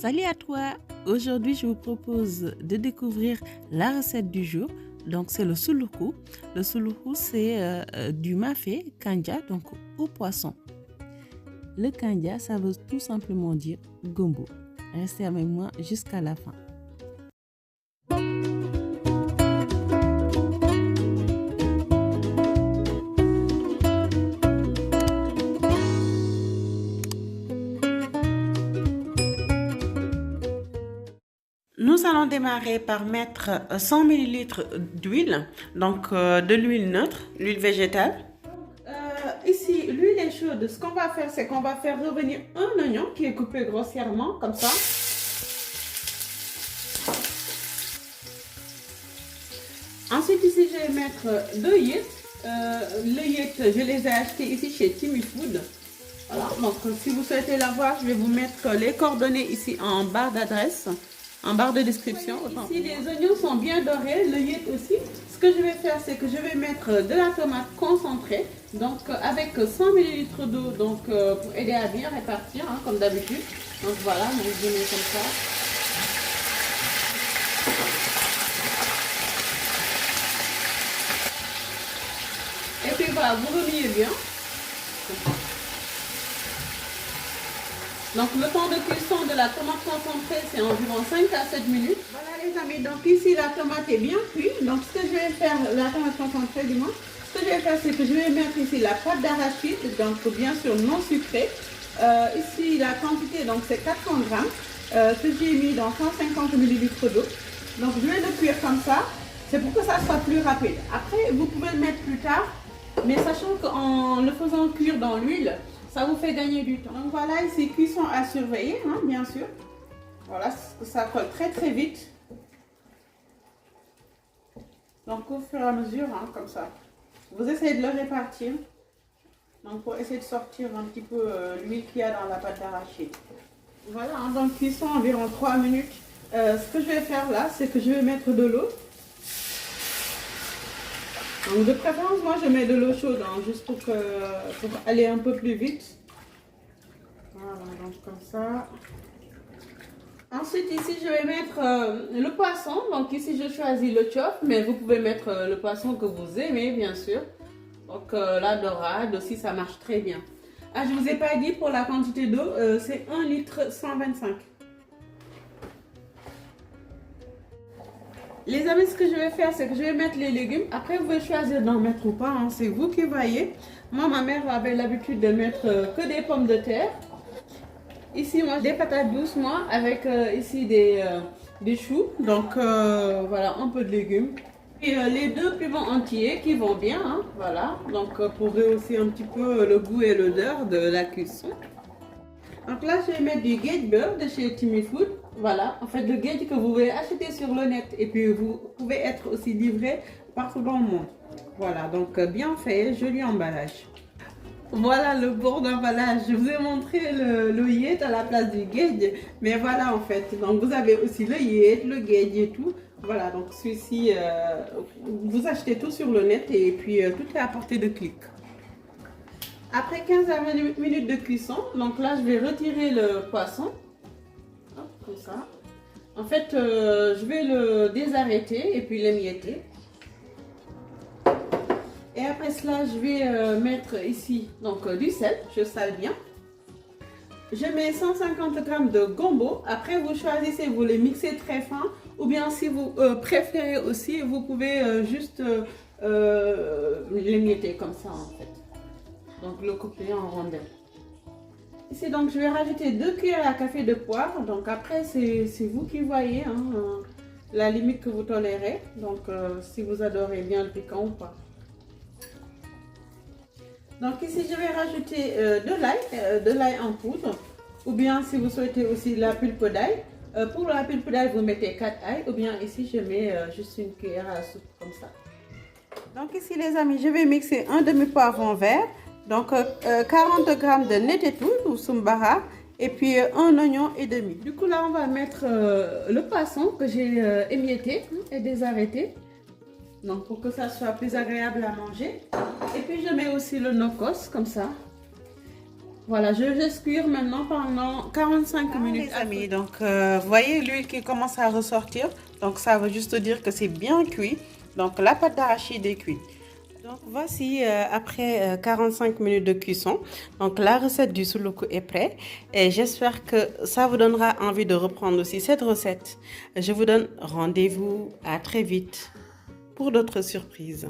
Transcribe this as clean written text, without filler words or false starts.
Salut à toi! Aujourd'hui, je vous propose de découvrir la recette du jour. Donc, c'est le suluku. Le suluku, c'est du mafé kanja, donc au poisson. Le kanja, ça veut tout simplement dire gombo. Restez avec moi jusqu'à la fin. Nous allons démarrer par mettre 100 ml d'huile, donc de l'huile neutre, l'huile végétale. Ici, l'huile est chaude. Ce qu'on va faire, c'est qu'on va faire revenir un oignon qui est coupé grossièrement, comme ça. Ensuite, ici, je vais mettre deux yeux. Les yeux, je les ai achetés ici chez Timmy Food. Voilà, donc si vous souhaitez l'avoir, je vais vous mettre les coordonnées ici en barre d'adresse. En barre de description. Ici, les oignons sont bien dorés, le yet aussi. Ce que je vais faire, c'est que je vais mettre de la tomate concentrée, donc avec 100 ml d'eau, donc pour aider à bien répartir, hein, comme d'habitude. Donc voilà, donc je mets comme ça. Et puis voilà, vous remuez bien. Donc le temps de cuisson de la tomate concentrée, c'est environ 5 à 7 minutes. Voilà les amis, donc ici la tomate est bien cuite. Donc ce que je vais faire, la tomate concentrée du moins, ce que je vais faire, c'est que je vais mettre ici la pâte d'arachide, donc bien sûr non sucrée. Ici la quantité, donc c'est 400 grammes, que j'ai mis dans 150 ml d'eau. Donc je vais le cuire comme ça, c'est pour que ça soit plus rapide. Après vous pouvez le mettre plus tard, mais sachant qu'en le faisant cuire dans l'huile, ça vous fait gagner du temps. Donc voilà, ici cuisson à surveiller, hein, bien sûr. Voilà, ça colle très très vite. Donc au fur et à mesure, hein, comme ça. Vous essayez de le répartir. Donc pour essayer de sortir un petit peu l'huile qu'il y a dans la pâte d'arachide. Voilà, hein, donc cuisson environ 3 minutes. Ce que je vais faire là, c'est que je vais mettre de l'eau. Donc de préférence, moi je mets de l'eau chaude, hein, juste pour aller un peu plus vite. Voilà, donc comme ça. Ensuite ici je vais mettre le poisson. Donc ici je choisis le chof, mais vous pouvez mettre le poisson que vous aimez bien sûr. Donc la dorade aussi, ça marche très bien. Ah, je vous ai pas dit pour la quantité d'eau, c'est 1 litre 125. Les amis, ce que je vais faire, c'est que je vais mettre les légumes. Après, vous pouvez choisir d'en mettre ou pas, hein, c'est vous qui voyez. Moi, ma mère avait l'habitude de mettre que des pommes de terre. Ici, moi, des patates douces, moi, avec ici des choux. Donc, voilà, un peu de légumes. Et les deux piments entiers qui vont bien, hein, voilà. Donc, pour rehausser un petit peu le goût et l'odeur de la cuisson. Donc là, je vais mettre du gate beurre de chez Timmy Food. Voilà, en fait, le gate que vous pouvez acheter sur le net et puis vous pouvez être aussi livré partout dans le monde. Voilà, donc bien fait, joli emballage. Voilà le bord d'emballage. Je vous ai montré le yet à la place du gauge, mais voilà en fait. Donc vous avez aussi le yet, le gauge et tout. Voilà, donc celui-ci, vous achetez tout sur le net et puis tout est à portée de clic. Après 15 à 20 minutes de cuisson, donc là je vais retirer le poisson. Hop, comme ça. En fait, je vais le désarrêter et puis l'émietter. Et après cela, je vais mettre ici donc du sel, je sale bien. Je mets 150 g de gombo. Après, vous choisissez, vous les mixez très fin. Ou bien si vous préférez aussi, vous pouvez juste l'émietter comme ça en fait. Donc le couper en rondelles. Ici donc je vais rajouter 2 cuillères à café de poivre. Donc après c'est vous qui voyez hein, la limite que vous tolérez. Donc si vous adorez bien le piquant ou pas. Donc ici je vais rajouter de l'ail en poudre. Ou bien si vous souhaitez aussi la pulpe d'ail. Pour la pulpe d'ail vous mettez 4 ailes. Ou bien ici je mets juste une cuillère à soupe comme ça. Donc ici les amis, je vais mixer un demi-poivron vert. Donc 40 g de nettetou ou sumbara et puis un oignon et demi. Du coup là on va mettre le poisson que j'ai émietté et désarrêté. Donc pour que ça soit plus agréable à manger. Et puis je mets aussi le nokos comme ça. Voilà, je laisse cuire maintenant pendant 45 minutes. Les amis, donc voyez l'huile qui commence à ressortir. Donc ça veut juste dire que c'est bien cuit. Donc la pâte d'arachide est cuite. Donc voici après 45 minutes de cuisson. Donc la recette du souloukou est prête. Et j'espère que ça vous donnera envie de reprendre aussi cette recette. Je vous donne rendez-vous à très vite pour d'autres surprises.